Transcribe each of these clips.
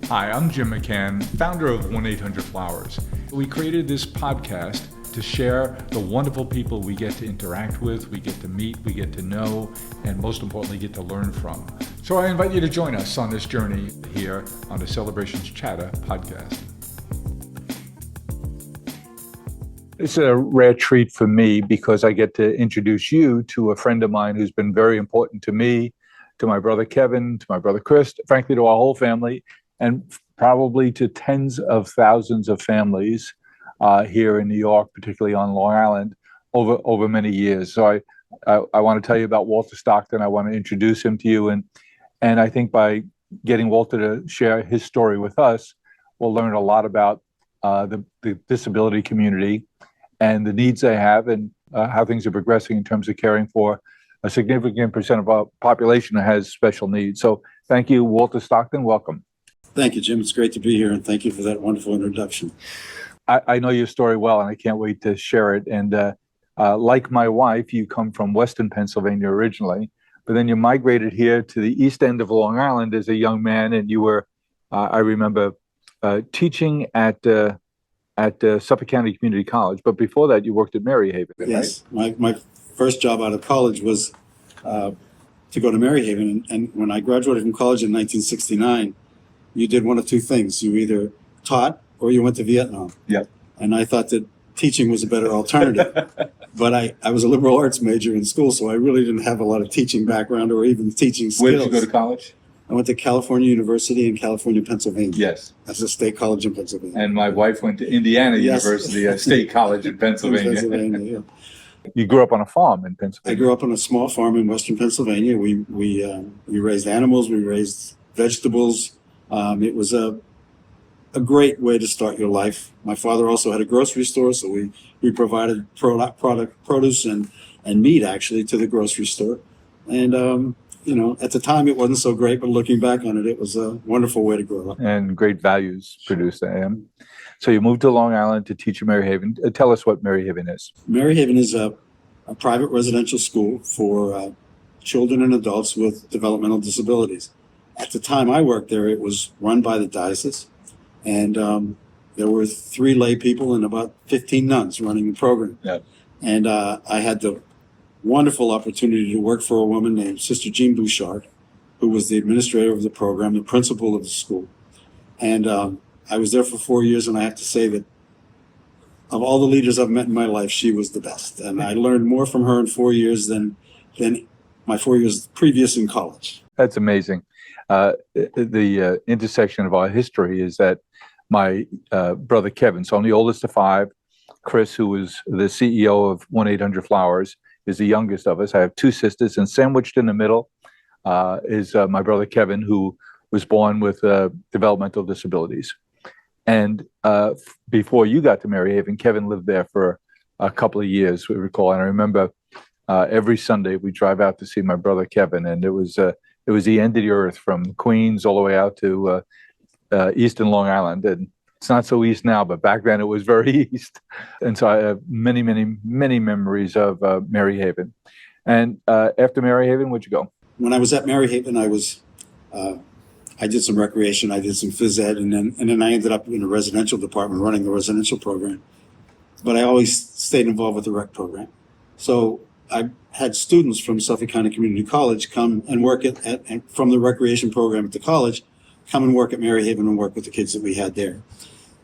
Hi, I'm Jim McCann, founder of 1-800-Flowers. We created this podcast to share the wonderful people we get to interact with, we get to meet, we get to know, and most importantly, get to learn from. So I invite you to join us on this journey here on the Celebrations Chatter podcast. It's a rare treat for me because I get to introduce you to a friend of mine who's been very important to me, to my brother Kevin, to my brother Chris, frankly, to our whole family, and probably to tens of thousands of families here in New York, particularly on Long Island, over many years. So I want to tell you about Walter Stockton. I want to introduce him to you, and I think by getting Walter to share his story with us, we'll learn a lot about the disability community and the needs they have, and how things are progressing in terms of caring for a significant percent of our population that has special needs. So thank you, Walter Stockton. Welcome. Thank you, Jim. It's great to be here, and thank you for that wonderful introduction. I know your story well, and I can't wait to share it. And like my wife, you come from Western Pennsylvania originally, but then you migrated here to the east end of Long Island as a young man, and you were, I remember, teaching at Suffolk County Community College. But before that, you worked at Mary Haven. Yes, right? my first job out of college was to go to Mary Haven, and when I graduated from college in 1969, you did one of two things. You either taught or you went to Vietnam. Yep. And I thought that teaching was a better alternative. But I was a liberal arts major in school, so I really didn't have a lot of teaching background or even teaching skills. Where did you go to college? I went to California University in California, Pennsylvania. Yes. That's a state college in Pennsylvania. And my wife went to Indiana Yes. University, a state college in Pennsylvania. Pennsylvania, yeah. You grew up on a farm in I Pennsylvania. grew up on a small farm in Western Pennsylvania. We raised animals, we raised vegetables. It was a great way to start your life. My father also had a grocery store, so we provided produce and meat actually to the grocery store. And at the time it wasn't so great, but looking back on it, it was a wonderful way to grow up. And great values produced. So you moved to Long Island to teach at Mary Haven. Tell us what Mary Haven is. Mary Haven is a private residential school for children and adults with developmental disabilities. At the time I worked there, it was run by the diocese, and there were 3 lay people and about 15 nuns running the program. Yep. And I had the wonderful opportunity to work for a woman named Sister Jean Bouchard, who was the administrator of the program, the principal of the school. And I was there for 4 years, and I have to say that of all the leaders I've met in my life, she was the best. And I learned more from her in 4 years than my 4 years previous in college. That's amazing. The intersection of our history is that my brother Kevin, so I'm the oldest of 5. Chris, who was the CEO of 1-800-Flowers, is the youngest of us. I have 2 sisters, and sandwiched in the middle is my brother Kevin, who was born with developmental disabilities. And before you got to Mary Haven, Kevin lived there for a couple of years, we recall. And I remember every Sunday we drive out to see my brother Kevin, and it was the end of the earth from Queens all the way out to eastern Long Island. And it's not so east now, but back then it was very east. And so I have many, many, many memories of Mary Haven. And after Mary Haven, where'd you go? When I was at Mary Haven, I did some recreation, I did some phys ed, and then I ended up in a residential department running the residential program. But I always stayed involved with the rec program. So I had students from Suffolk County Community College come and work from the recreation program at the college, come and work at Mary Haven and work with the kids that we had there.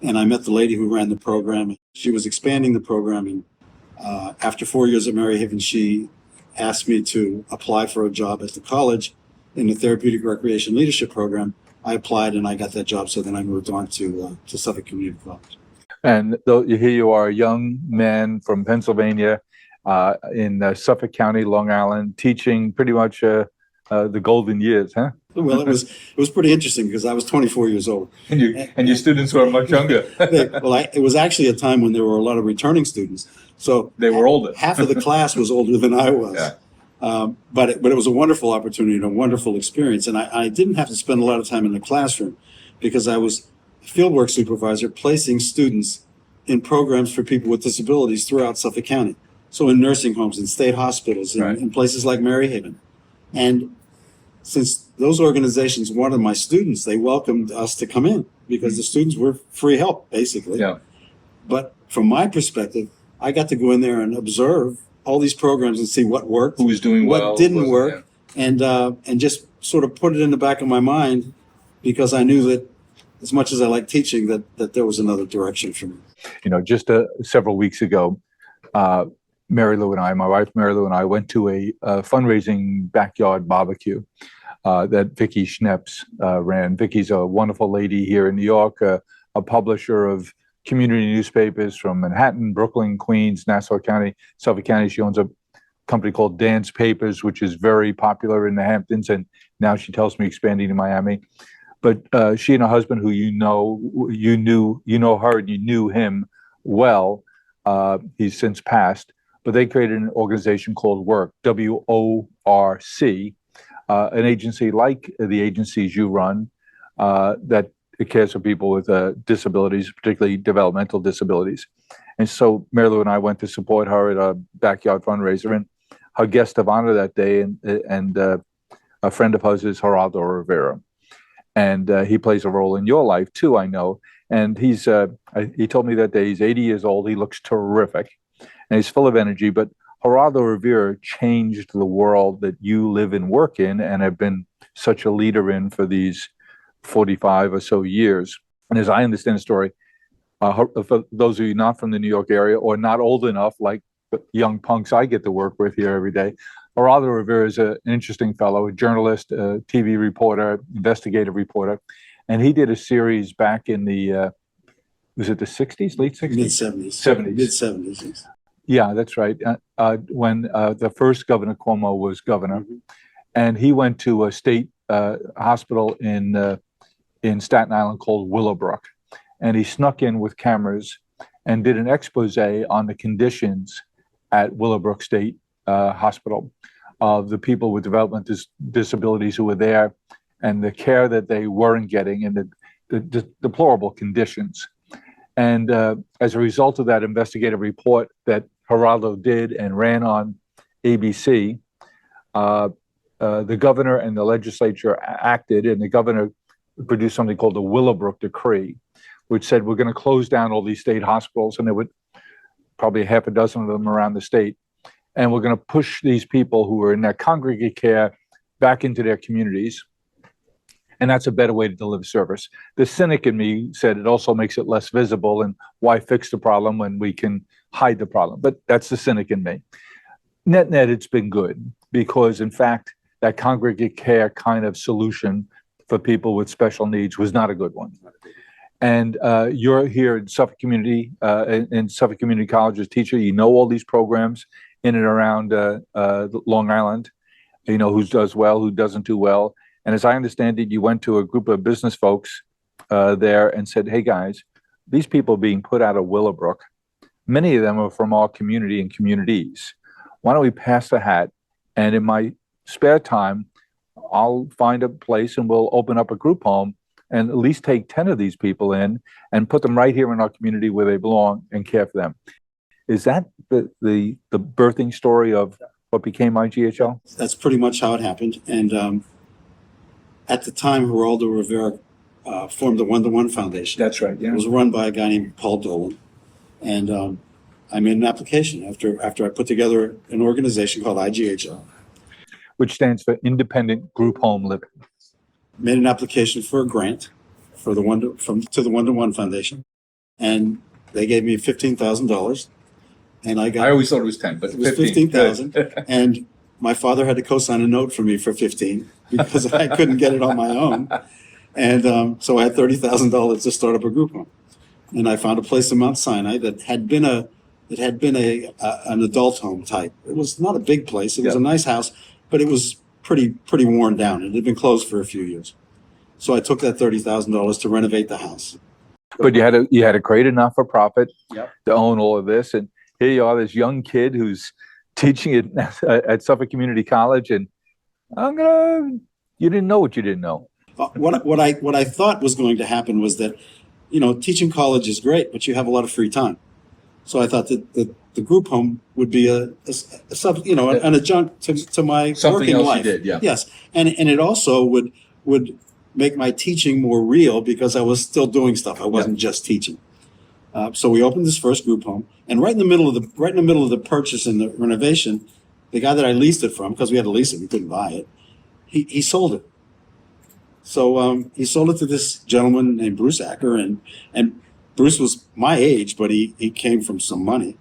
And I met the lady who ran the program. She was expanding the program, and after 4 years at Mary Haven, she asked me to apply for a job at the college in the therapeutic recreation leadership program. I applied and I got that job, so then I moved on to Suffolk Community College. And here you are, a young man from Pennsylvania in Suffolk County, Long Island, teaching pretty much the golden years, huh? Well, it was pretty interesting because I was 24 years old. And your students were much younger. It was actually a time when there were a lot of returning students. So they were older. Half of the class was older than I was. Yeah. But it was a wonderful opportunity and a wonderful experience. And I didn't have to spend a lot of time in the classroom because I was a fieldwork supervisor placing students in programs for people with disabilities throughout Suffolk County. So in nursing homes, in state hospitals, in places like Mary Haven. And since those organizations wanted my students. They welcomed us to come in because the students were free help, basically. Yeah. But from my perspective, I got to go in there and observe all these programs and see what worked, Who was doing what well, didn't wasn't, work, and just sort of put it in the back of my mind, because I knew that as much as I like teaching, that there was another direction for me. You know, just several weeks ago, Mary Lou and I, my wife Mary Lou and I, went to a fundraising backyard barbecue that Vicki Schneps ran. Vicki's a wonderful lady here in New York, a publisher of community newspapers from Manhattan, Brooklyn, Queens, Nassau County, Suffolk County. She owns a company called Dan's Papers, which is very popular in the Hamptons, and now she tells me expanding to Miami. But she and her husband, who you know her and you knew him well, he's since passed, but they created an organization called WORC, WORC, an agency like the agencies you run that cares for people with disabilities, particularly developmental disabilities. And so Mary Lou and I went to support her at a backyard fundraiser, and her guest of honor that day and a friend of hers is Geraldo Rivera. And he plays a role in your life too, I know. And he told me that day he's 80 years old. He looks terrific, and he's full of energy. But Geraldo Rivera changed the world that you live and work in, and have been such a leader in for these 45 or so years. And as I understand the story, for those of you not from the New York area or not old enough, like the young punks I get to work with here every day, Geraldo Rivera is an interesting fellow, a journalist, a TV reporter, investigative reporter. And he did a series back in the, was it the 60s, late 60s? Mid-70s. 70s. Mid-70s, yes. Yeah, that's right. When the first Governor Cuomo was governor, Mm-hmm. and he went to a state hospital in Staten Island called Willowbrook. And he snuck in with cameras and did an expose on the conditions at Willowbrook State Hospital of the people with developmental disabilities who were there, and the care that they weren't getting, and the deplorable conditions. And as a result of that investigative report that Geraldo did and ran on ABC, the governor and the legislature acted, and the governor produced something called the Willowbrook Decree, which said we're going to close down all these state hospitals, and there were probably a half a dozen of them around the state. And we're going to push these people who are in their congregate care back into their communities. And that's a better way to deliver service. The cynic in me said it also makes it less visible, and why fix the problem when we can hide the problem? But that's the cynic in me. Net, it's been good, because in fact, that congregate care kind of solution for people with special needs was not a good one. And you're here in Suffolk Community, in Suffolk Community College as teacher. You know all these programs in and around Long Island. You know who does well, who doesn't do well. And as I understand it, you went to a group of business folks there and said, hey guys, these people being put out of Willowbrook, many of them are from our community and communities. Why don't we pass the hat? And in my spare time, I'll find a place and we'll open up a group home and at least take 10 of these people in and put them right here in our community where they belong and care for them. Is that the birthing story of what became IGHL? That's pretty much how it happened. And at the time, Geraldo Rivera formed the One-to-One Foundation. That's right, yeah. It was run by a guy named Paul Dolan. And I made an application after I put together an organization called IGHL. Which stands for Independent Group Home Living. Made an application for a grant for the One-to-One Foundation. And they gave me $15,000. And I always thought it was 10, but it was 15,000. And my father had to co-sign a note for me for 15 because I couldn't get it on my own. And so I had $30,000 to start up a group home. And I found a place in Mount Sinai that had been an adult home type. It was not a big place. It was a nice house, but it was pretty worn down. It had been closed for a few years. So I took that $30,000 to renovate the house. But you had to create enough for profit to own all of this. And here you are, this young kid who's teaching at Suffolk Community College, and you didn't know what you didn't know. What I thought was going to happen was that, teaching college is great, but you have a lot of free time. So I thought that the group home would be an adjunct to my Something working else you life. did, yeah. Yes, and it also would make my teaching more real because I was still doing stuff. I wasn't just teaching. So we opened this first group home, and right in the middle of the purchase and the renovation, the guy that I leased it from, because we had to lease it, we couldn't buy it, he sold it. So he sold it to this gentleman named Bruce Acker, and Bruce was my age, but he came from some money,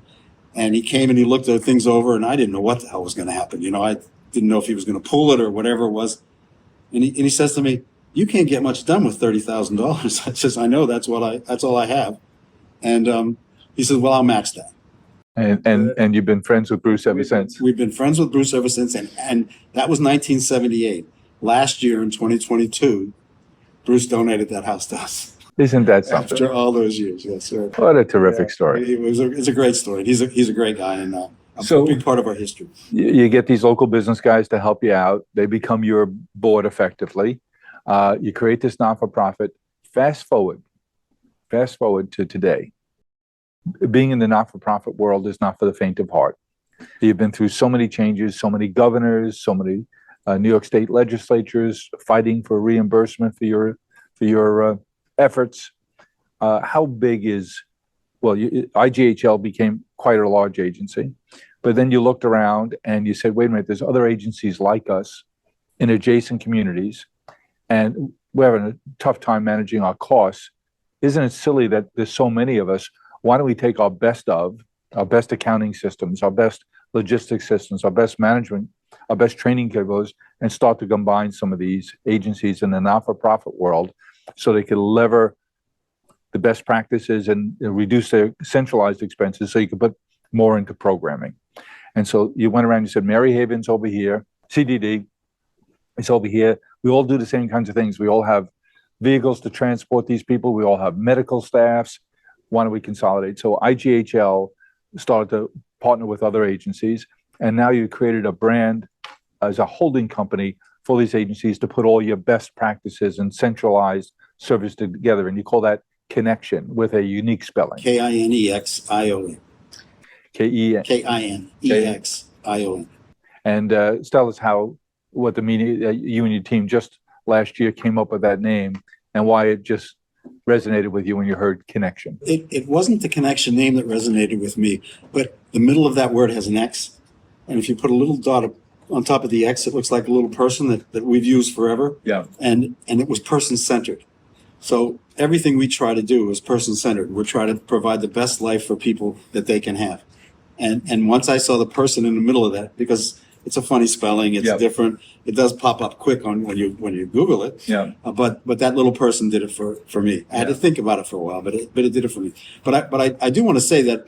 and he came and he looked at things over, and I didn't know what the hell was going to happen. You know, I didn't know if he was going to pull it or whatever it was, and he says to me, "You can't get much done with $30,000." I says, "I know, that's all I have," and he says, "Well, I'll match that." And you've been friends with Bruce ever since. We've been friends with Bruce ever since, and that was 1978. Last year in 2022, Bruce donated that house to us. Isn't that something? After all those years, yes, sir. What a terrific story. It's a great story. He's a great guy, and a big part of our history. You get these local business guys to help you out. They become your board effectively. You create this not-for-profit. Fast forward to today. Being in the not-for-profit world is not for the faint of heart. You've been through so many changes, so many governors, so many New York State legislatures fighting for reimbursement for your efforts. How big is, well, IGHL became quite a large agency, but then you looked around and you said, wait a minute, there's other agencies like us in adjacent communities, and we're having a tough time managing our costs. Isn't it silly that there's so many of us? Why don't we take our best accounting systems, our best logistics systems, our best management, our best training capabilities, and start to combine some of these agencies in the not-for-profit world so they can lever the best practices and reduce their centralized expenses so you can put more into programming. And so you went around and you said, Mary Haven's over here, CDD is over here. We all do the same kinds of things. We all have vehicles to transport these people. We all have medical staffs. Why don't we consolidate? So IGHL started to partner with other agencies, and now you created a brand as a holding company for these agencies to put all your best practices and centralized service together, and you call that Connection with a unique spelling. KINEXION. KINEXION. And tell us what the meaning, you and your team just last year came up with that name and why it just resonated with you when you heard Connection. It wasn't the Connection name that resonated with me, but the middle of that word has an X. And if you put a little dot on top of the X, it looks like a little person that we've used forever. Yeah. And it was person-centered. So everything we try to do is person-centered. We're trying to provide the best life for people that they can have. And once I saw the person in the middle of that, because it's a funny spelling, it's different. It does pop up quick on when you Google it. Yeah. But that little person did it for me. I had to think about it for a while, but it did it for me. But I do want to say that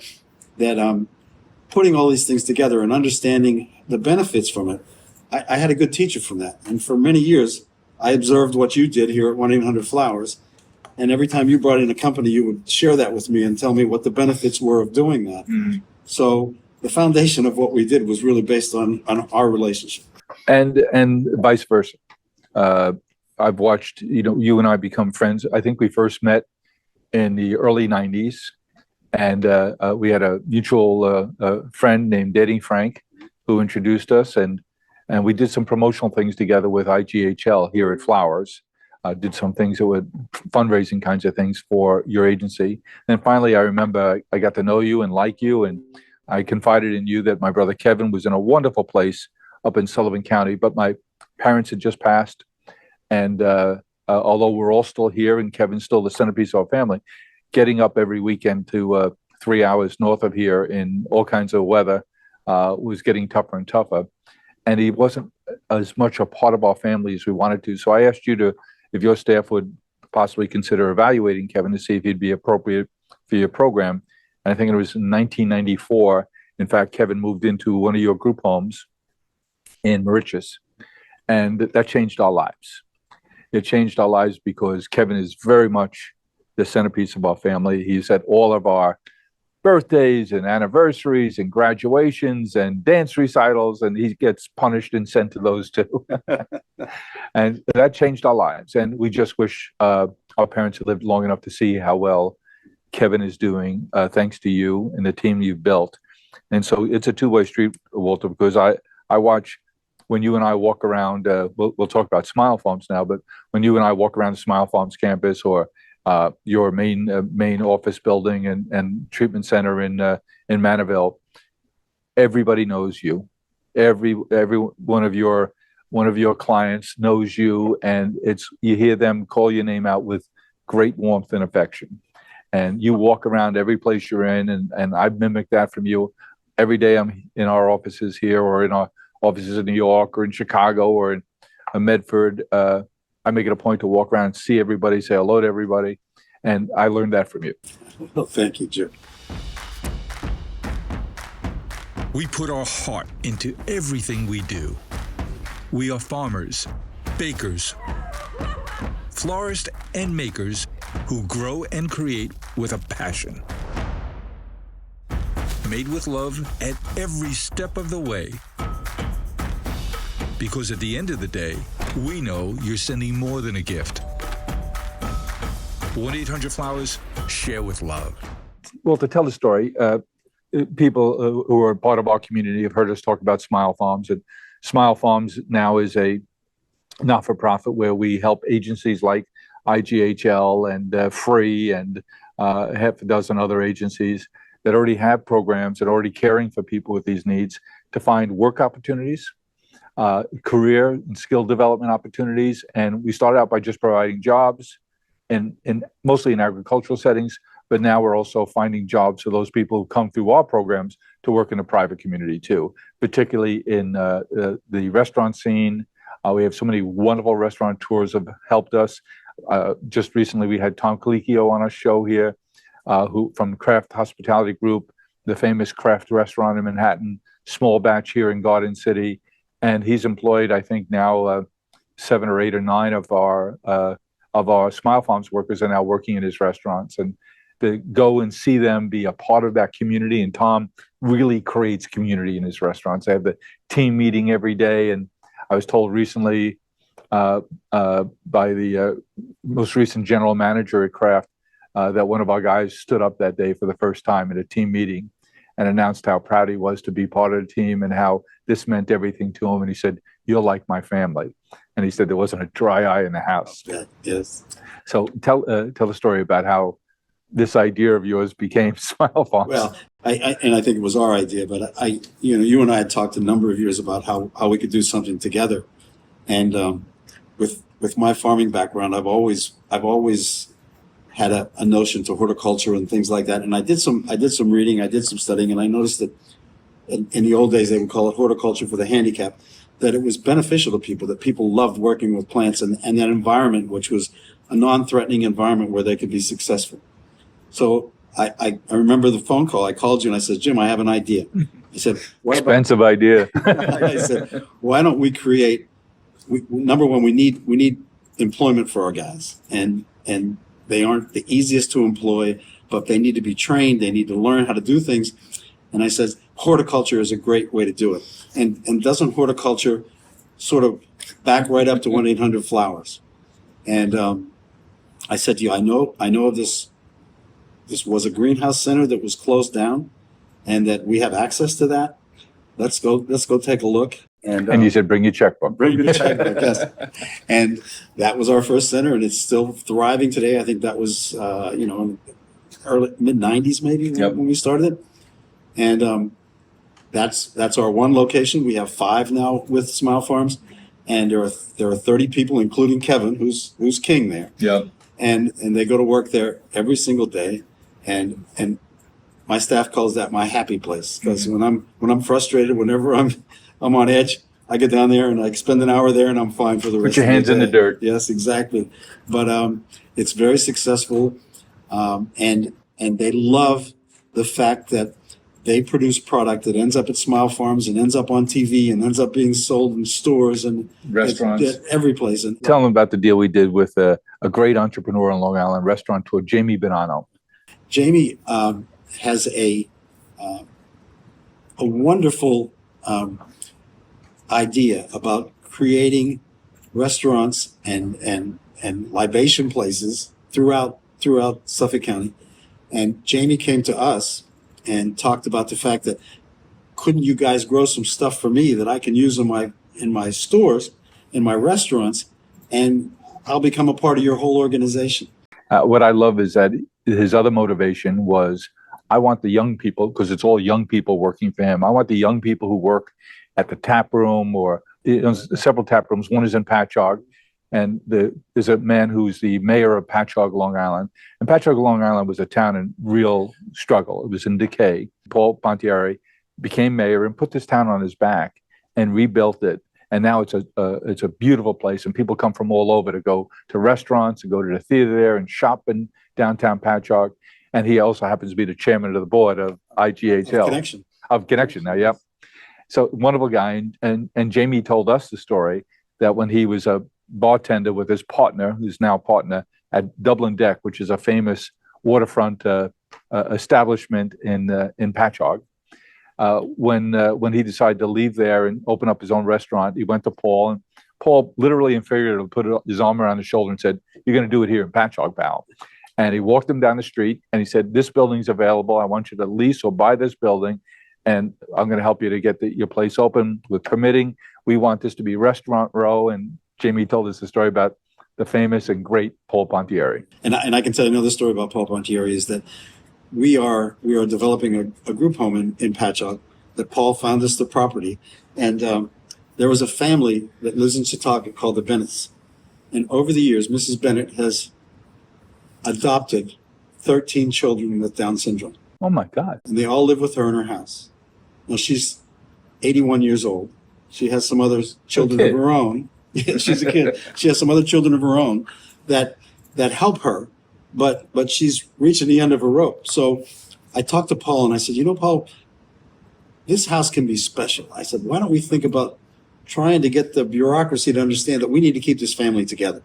putting all these things together and understanding the benefits from it, I had a good teacher from that. And for many years, I observed what you did here at 1-800-Flowers. And every time you brought in a company, you would share that with me and tell me what the benefits were of doing that. Mm-hmm. So the foundation of what we did was really based on our relationship. And vice versa. I've watched, you and I become friends. I think we first met in the early 90s. And we had a mutual friend named Eddie Frank who introduced us. And we did some promotional things together with IGHL here at Flowers. Did some things that were fundraising kinds of things for your agency. And finally, I remember I got to know you and like you, and I confided in you that my brother Kevin was in a wonderful place up in Sullivan County, but my parents had just passed. And although we're all still here and Kevin's still the centerpiece of our family, getting up every weekend to 3 hours north of here in all kinds of weather was getting tougher and tougher. And he wasn't as much a part of our family as we wanted to. So I asked you if your staff would possibly consider evaluating Kevin to see if he'd be appropriate for your program. And I think it was in 1994. In fact, Kevin moved into one of your group homes in Mauritius, and that changed our lives. It changed our lives because Kevin is very much the centerpiece of our family. He's at all of our birthdays and anniversaries and graduations and dance recitals, and he gets punished and sent to those too. And that changed our lives. And we just wish our parents had lived long enough to see how well Kevin is doing, thanks to you and the team you've built. And so it's a two-way street, Walter, because I watch when you and I walk around, we'll talk about Smile Farms now, but when you and I walk around the Smile Farms campus or your main office building and treatment center in Manaville, everybody knows you. Every one of your clients knows you, and you hear them call your name out with great warmth and affection. And you walk around every place you're in, and I mimic that from you. Every day I'm in our offices here or in our offices in New York or in Chicago or in Medford. I make it a point to walk around and see everybody, say hello to everybody. And I learned that from you. Well, thank you, Jim. We put our heart into everything we do. We are farmers, bakers, florists, and makers who grow and create with a passion. Made with love at every step of the way. Because at the end of the day, we know you're sending more than a gift. 1-800-Flowers, share with love. Well, to tell the story, people who are part of our community have heard us talk about Smile Farms, and Smile Farms now is a not-for-profit where we help agencies like IGHL and Free and half a dozen other agencies that already have programs that are already caring for people with these needs to find work opportunities, career and skill development opportunities. And we started out by just providing jobs in mostly in agricultural settings, but now we're also finding jobs for those people who come through our programs to work in the private community too, particularly in the restaurant scene. We have so many wonderful restaurateurs have helped us. Just recently, we had Tom Colicchio on our show here, who from Kraft Hospitality Group, the famous Kraft restaurant in Manhattan, Small Batch here in Garden City, and he's employed, I think now 7 or 8 or 9 of our Smile Farms workers are now working in his restaurants, and to go and see them be a part of that community. And Tom really creates community in his restaurants. They have the team meeting every day, and I was told recently by the most recent general manager at Kraft that one of our guys stood up that day for the first time at a team meeting and announced how proud he was to be part of the team and how this meant everything to him. And he said, "You're like my family." And he said there wasn't a dry eye in the house. Yes. So tell the story about how this idea of yours became Smile Farms. Well, I think it was our idea, but you and I had talked a number of years about how we could do something together. And with my farming background, I've always had a notion to horticulture and things like that. And I did some reading, I did some studying, and I noticed that in the old days they would call it horticulture for the handicapped, that it was beneficial to people, that people loved working with plants and that environment, which was a non-threatening environment where they could be successful. So I remember the phone call. I called you and I said, "Jim, I have an idea." I said, expensive idea. I said, "Why don't we create? Number one, we need employment for our guys, and they aren't the easiest to employ, but they need to be trained. They need to learn how to do things." And I said, horticulture is a great way to do it. And doesn't horticulture sort of back right up to 1-800-Flowers? And I said to you, I know of this. This was a greenhouse center that was closed down, and that we have access to that. Let's go take a look. And you said, "Bring your checkbook." Bring your checkbook, yes. And that was our first center, and it's still thriving today. I think that was in the early mid-90s maybe when we started it. And that's our one location. We have 5 now with Smile Farms, and there are 30 people, including Kevin, who's king there. Yeah. And they go to work there every single day, and my staff calls that my happy place, because when I'm frustrated, whenever I'm on edge, I get down there and I spend an hour there, and I'm fine for the rest of the day. Put your hands in the dirt. Yes, exactly. But it's very successful, and they love the fact that they produce product that ends up at Smile Farms and ends up on TV and ends up being sold in stores and restaurants, every place. And tell them about the deal we did with a great entrepreneur in Long Island, restaurateur Jamie Bonanno. Jamie has a wonderful idea about creating restaurants and libation places throughout Suffolk County And Jamie came to us and talked about the fact that couldn't you guys grow some stuff for me that I can use in my stores, in my restaurants, and I'll become a part of your whole organization. What I love is that his other motivation was, I want the young people, because it's all young people working for him. I want the young people who work at the tap room or several tap rooms. One is in Patchogue, and there's a man who's the mayor of Patchogue, Long Island. And Patchogue, Long Island was a town in real struggle. It was in decay. Paul Pontieri became mayor and put this town on his back and rebuilt it. And now it's a beautiful place, and people come from all over to go to restaurants and go to the theater there and shop in downtown Patchogue. And he also happens to be the chairman of the board of IGHL. Of Connection now, yep. So wonderful guy. And Jamie told us the story that when he was a bartender with his partner, who's now a partner at Dublin Deck, which is a famous waterfront establishment in Patchogue. When he decided to leave there and open up his own restaurant, he went to Paul, and Paul literally and figuratively put his arm around his shoulder and said, "You're going to do it here in Patchogue, pal." And he walked him down the street and he said, "This building's available. I want you to lease or buy this building, and I'm going to help you to get your place open with permitting. We want this to be Restaurant Row." And Jamie told us the story about the famous and great Paul Pontieri. And I can tell you another story about Paul Pontieri is that we are developing a group home in Patchogue that Paul found us the property. And there was a family that lives in Chautauqua called the Bennetts. And over the years, Mrs. Bennett has adopted 13 children with Down syndrome. Oh my God. And they all live with her in her house. Now she's 81 years old. She has some other children of her own. Yeah, she's a kid. She has some other children of her own that help her, but she's reaching the end of her rope. So I talked to Paul and I said, Paul, this house can be special. I said, why don't we think about trying to get the bureaucracy to understand that we need to keep this family together?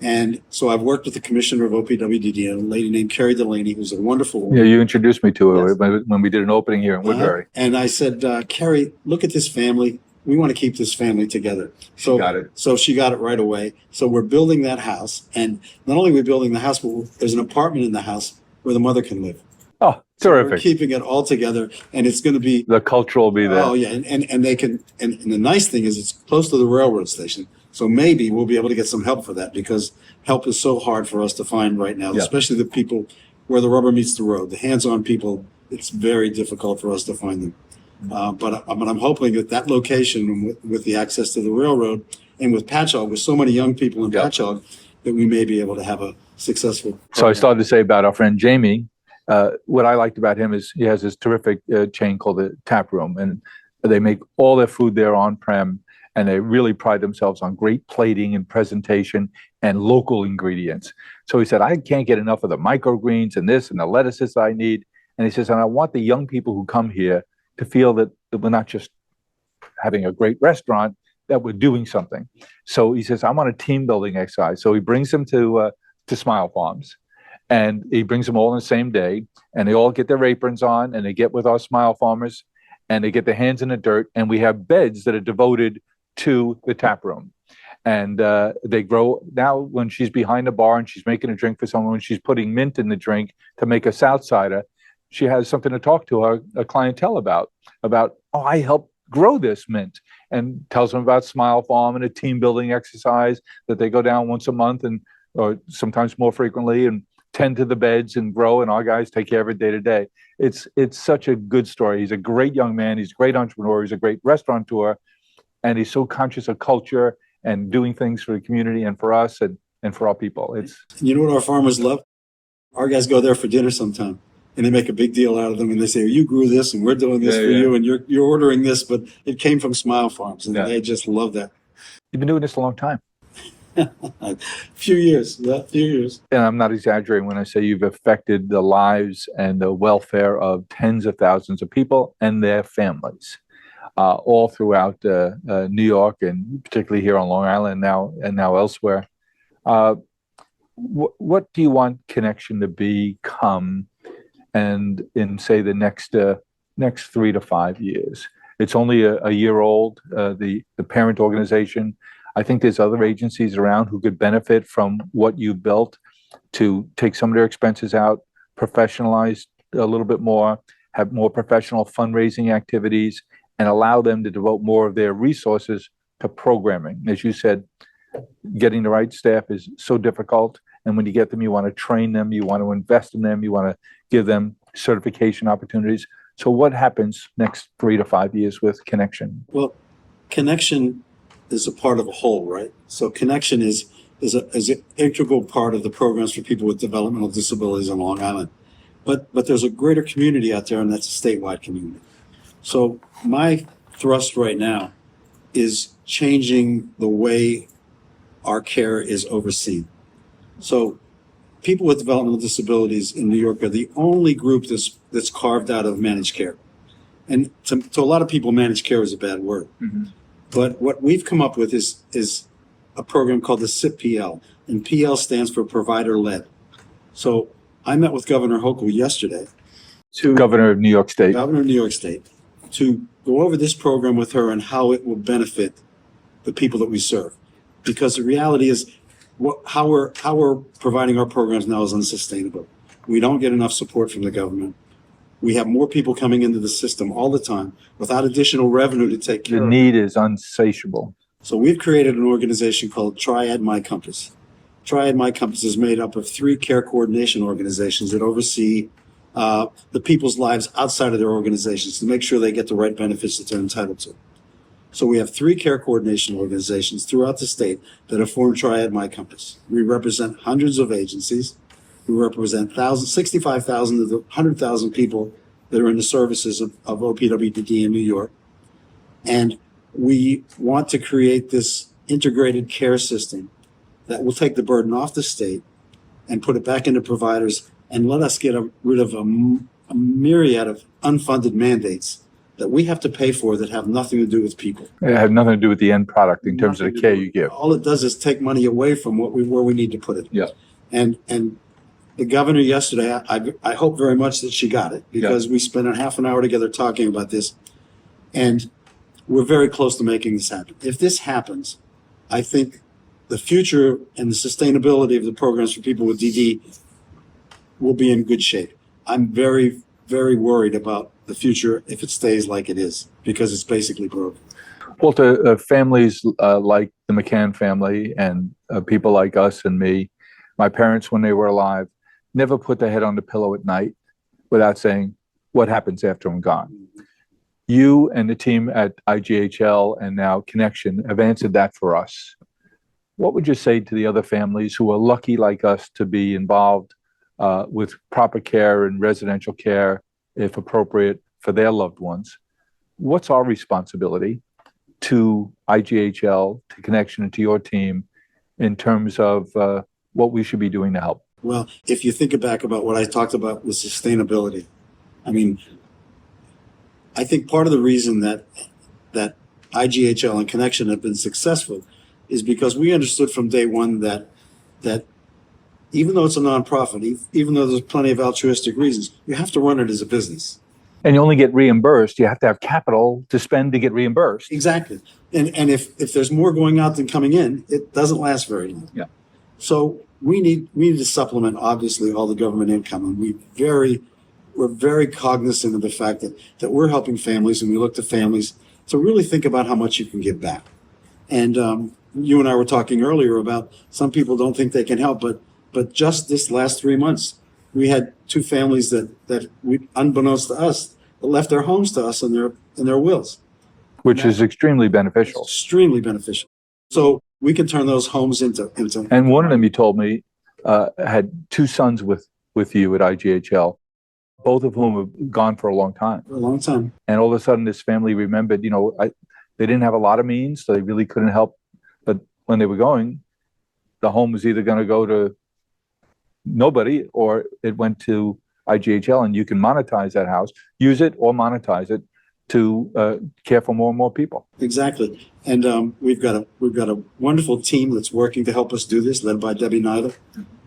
And so I've worked with the commissioner of OPWDD, a lady named Carrie Delaney, who's a wonderful woman. Yeah, you introduced me to her when we did an opening here in Woodbury. And I said, Carrie, look at this family. We want to keep this family together. So she got it. So she got it right away. So we're building that house. And not only are we building the house, but there's an apartment in the house where the mother can live. Oh, so terrific. we're keeping it all together, and it's going to be... The culture will be there. Oh, yeah. And they can... And the nice thing is it's close to the railroad station. So maybe we'll be able to get some help for that, because help is so hard for us to find right now, especially the people where the rubber meets the road. The hands-on people, it's very difficult for us to find them. But I'm hoping that location, with the access to the railroad and with Patchogue, with so many young people in Patchogue, that we may be able to have a successful program. So I started to say about our friend Jamie, what I liked about him is he has this terrific chain called the Tap Room, and they make all their food there on-prem, and they really pride themselves on great plating and presentation and local ingredients. So he said, I can't get enough of the microgreens and this and the lettuces I need. And he says, and I want the young people who come here to feel that we're not just having a great restaurant, that we're doing something. So he says, I want a team building exercise. So he brings them to Smile Farms, and he brings them all on the same day, and they all get their aprons on, and they get with our Smile Farmers, and they get their hands in the dirt, and we have beds that are devoted to the tap room. And they grow. Now when she's behind the bar and she's making a drink for someone, when she's putting mint in the drink to make a South Sider, she has something to talk to her clientele about, oh, I helped grow this mint, and tells them about Smile Farm and a team building exercise that they go down once a month or sometimes more frequently and tend to the beds and grow, and our guys take care of it day to day. It's such a good story. He's a great young man. He's a great entrepreneur. He's a great restaurateur, and he's so conscious of culture and doing things for the community and for us and for our people. You know what our farmers love? Our guys go there for dinner sometime, and they make a big deal out of them, and they say, you grew this, and we're doing this for you, and you're ordering this, but it came from Smile Farms, and they just love that. You've been doing this a long time. A few years. And I'm not exaggerating when I say you've affected the lives and the welfare of tens of thousands of people and their families, all throughout New York, and particularly here on Long Island and now elsewhere. What do you want Connection to become, and in say the next 3 to 5 years? It's only a year old. The parent organization. I think there's other agencies around who could benefit from what you built to take some of their expenses out, professionalized a little bit more, have more professional fundraising activities, and allow them to devote more of their resources to programming. As you said, getting the right staff is so difficult. And when you get them, you want to train them, you want to invest in them, you want to give them certification opportunities. So what happens next 3 to 5 years with Connection? Well, Connection is a part of a whole, right? So Connection is an integral part of the programs for people with developmental disabilities on Long Island. But there's a greater community out there, and that's a statewide community. So my thrust right now is changing the way our care is overseen. So people with developmental disabilities in New York are the only group that's carved out of managed care. And to a lot of people, managed care is a bad word. Mm-hmm. But what we've come up with is a program called the CIPPL, and PL stands for provider-led. So I met with Governor Hochul yesterday, Governor of New York State. Governor of New York State, to go over this program with her and how it will benefit the people that we serve. Because the reality is, how we're providing our programs now is unsustainable. We don't get enough support from the government. We have more people coming into the system all the time without additional revenue to take care The of. need is unsatiable. So we've created an organization called Triad My Compass. Triad My Compass is made up of 3 care coordination organizations that oversee the people's lives outside of their organizations to make sure they get the right benefits that they're entitled to. So we have 3 care coordination organizations throughout the state that have formed Triad My Compass. We represent hundreds of agencies. We represent 65,000 of the 100,000 people that are in the services of OPWDD in New York. And we want to create this integrated care system that will take the burden off the state and put it back into providers and let us get rid of a myriad of unfunded mandates that we have to pay for that have nothing to do with people. It had nothing to do with the end product in terms of the care you give. All it does is take money away from where we need to put it. Yeah. And the governor yesterday, I hope very much that she got it, because we spent a half an hour together talking about this, and we're very close to making this happen. If this happens, I think the future and the sustainability of the programs for people with DD will be in good shape. I'm very, very worried about the future if it stays like it is, because it's basically broken. Walter, families like the McCann family and people like us and me, my parents when they were alive, never put their head on the pillow at night without saying, what happens after I'm gone? You and the team at IGHL and now Connection have answered that for us. What would you say to the other families who are lucky like us to be involved with proper care and residential care, if appropriate, for their loved ones? What's our responsibility to IGHL, to Connection, and to your team in terms of what we should be doing to help? Well, if you think back about what I talked about with sustainability, I mean, I think part of the reason that IGHL and Connection have been successful is because we understood from day one that even though it's a nonprofit, even though there's plenty of altruistic reasons, you have to run it as a business. And you only get reimbursed. You have to have capital to spend to get reimbursed. Exactly. And if there's more going out than coming in, it doesn't last very long. Yeah. So we need to supplement, obviously, all the government income. And we're very cognizant of the fact that we're helping families, and we look to families to really think about how much you can give back. And you and I were talking earlier about some people don't think they can help, but just this last 3 months, we had 2 families that we, unbeknownst to us, that left their homes to us in their wills. Which is extremely beneficial. Extremely beneficial. So we can turn those homes into. And one of them, you told me, had 2 sons with you at IGHL, both of whom have gone for a long time. For a long time. And all of a sudden, this family remembered, they didn't have a lot of means, so they really couldn't help. But when they were going, the home was either going to go to nobody or it went to IGHL, and you can monetize that house, use it or monetize it to care for more and more people. Exactly. And we've got a wonderful team that's working to help us do this, led by Debbie Nyder.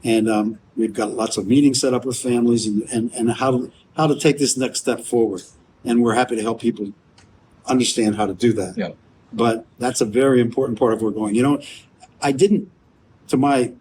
And we've got lots of meetings set up with families and how to take this next step forward. And we're happy to help people understand how to do that. Yeah. But that's a very important part of where we're going. I didn't, to my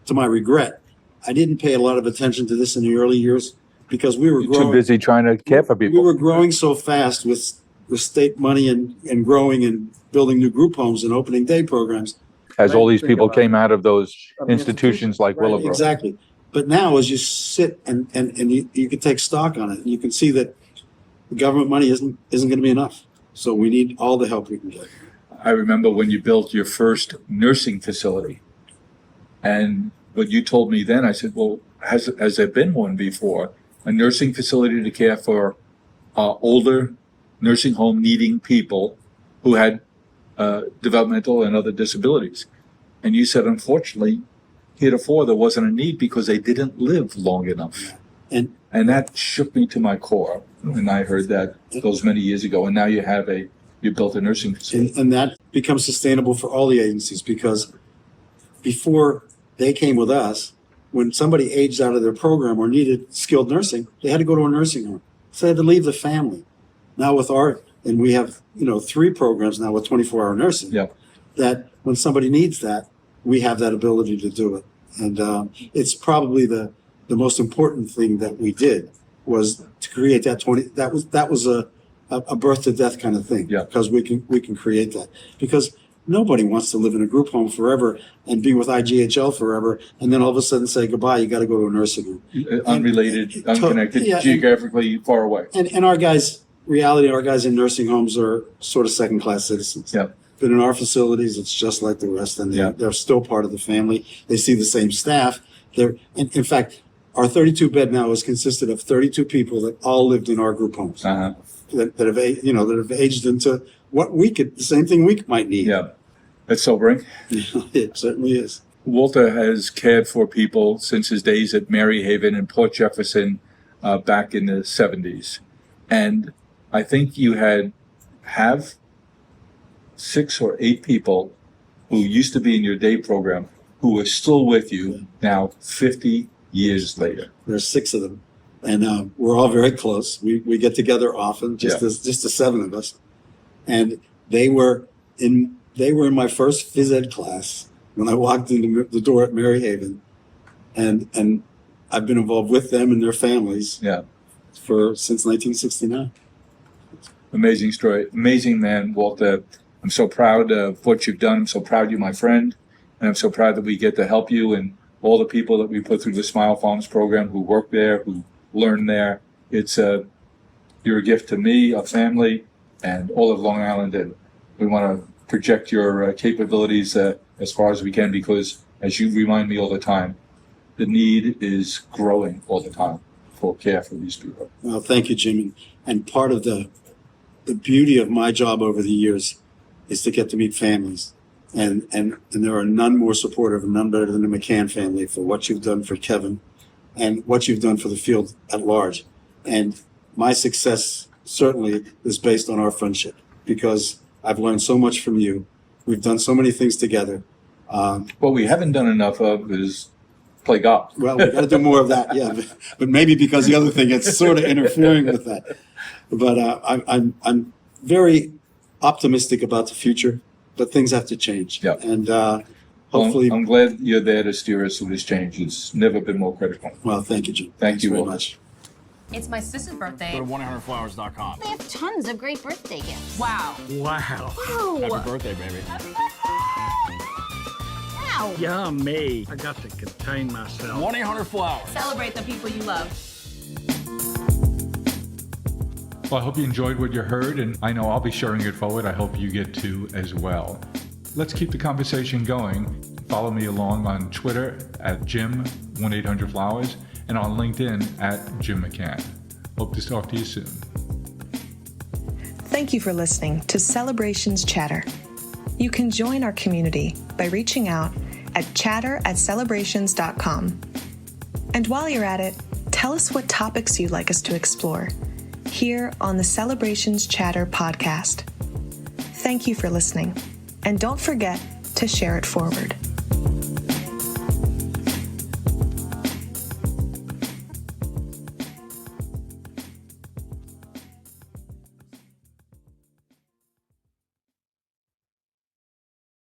regret, I didn't pay a lot of attention to this in the early years because we were You're growing. too busy trying to care for We people. were growing so fast with state money and growing and building new group homes and opening day programs. As all these Think people about came out of those of the institutions like Right, Willowbrook. Exactly. But now as you sit and you can take stock on it, and you can see that the government money isn't going to be enough. So we need all the help we can get. I remember when you built your first nursing facility. And what you told me then, I said, well, has there been one before? A nursing facility to care for older nursing home needing people who had developmental and other disabilities. And you said, unfortunately, heretofore there wasn't a need because they didn't live long enough. And that shook me to my core when I heard that those many years ago. And now you built a nursing facility. and that becomes sustainable for all the agencies, because before they came with us, when somebody aged out of their program or needed skilled nursing, they had to go to a nursing home. So they had to leave the family. Now with and we have, 3 programs now with 24-hour nursing. Yeah. That when somebody needs that, we have that ability to do it. And it's probably the most important thing that we did was to create that that was a birth to death kind of thing. Yeah. Because we can create that. Because nobody wants to live in a group home forever and be with IGHL forever, and then all of a sudden say goodbye. You got to go to a nursing home. Unrelated, unconnected, yeah, geographically far away. And our guys, our guys in nursing homes are sort of second-class citizens. Yeah. But in our facilities, it's just like the rest, and Yeah. they're still part of the family. They see the same staff. In fact, our 32-bed now is consisted of 32 people that all lived in our group homes Uh-huh. that have aged into what the same thing we might need. Yeah. That's sobering. It certainly is. Walter has cared for people since his days at Mary Haven and Port Jefferson back in the 70s. And I think you have 6 or 8 people who used to be in your day program who are still with you now 50 years later. There's 6 of them, and we're all very close. We get together often, just the 7 of us. And they were in my first phys ed class when I walked into the door at Mary Haven, and I've been involved with them and their families since 1969. Amazing story. Amazing man, Walter. I'm so proud of what you've done. I'm so proud you're my friend. And I'm so proud that we get to help you and all the people that we put through the Smile Farms program who work there, who learn there. You're a gift to me, a family, and all of Long Island. And we want to project your capabilities as far as we can, because as you remind me all the time, the need is growing all the time for care for these people. Well, thank you, Jim. And part of the beauty of my job over the years is to get to meet families. And there are none more supportive and none better than the McCann family for what you've done for Kevin and what you've done for the field at large. And my success certainly is based on our friendship, because I've learned so much from you. We've done so many things together. What we haven't done enough of is play golf. Well, we got to do more of that, yeah. But maybe because the other thing, it's sort of interfering with that. But I'm very optimistic about the future, but things have to change. Yeah. And hopefully, I'm glad you're there to steer us through this change. It's never been more critical. well, thank you, Jim. Thank you very Walter. much. It's my sister's birthday. Go to 1-800-Flowers.com. They have tons of great birthday gifts. Wow. Wow. Wow. Happy birthday, baby. Wow. Yummy. I got to contain myself. 1-800-Flowers. Celebrate the people you love. Well, I hope you enjoyed what you heard, and I know I'll be sharing it forward. I hope you get to as well. Let's keep the conversation going. Follow me along on Twitter at Jim1800Flowers and on LinkedIn at Jim McCann. Hope to talk to you soon. Thank you for listening to Celebrations Chatter. You can join our community by reaching out at chatter@celebrations.com. And while you're at it, tell us what topics you'd like us to explore here on the Celebrations Chatter podcast. Thank you for listening, and don't forget to share it forward.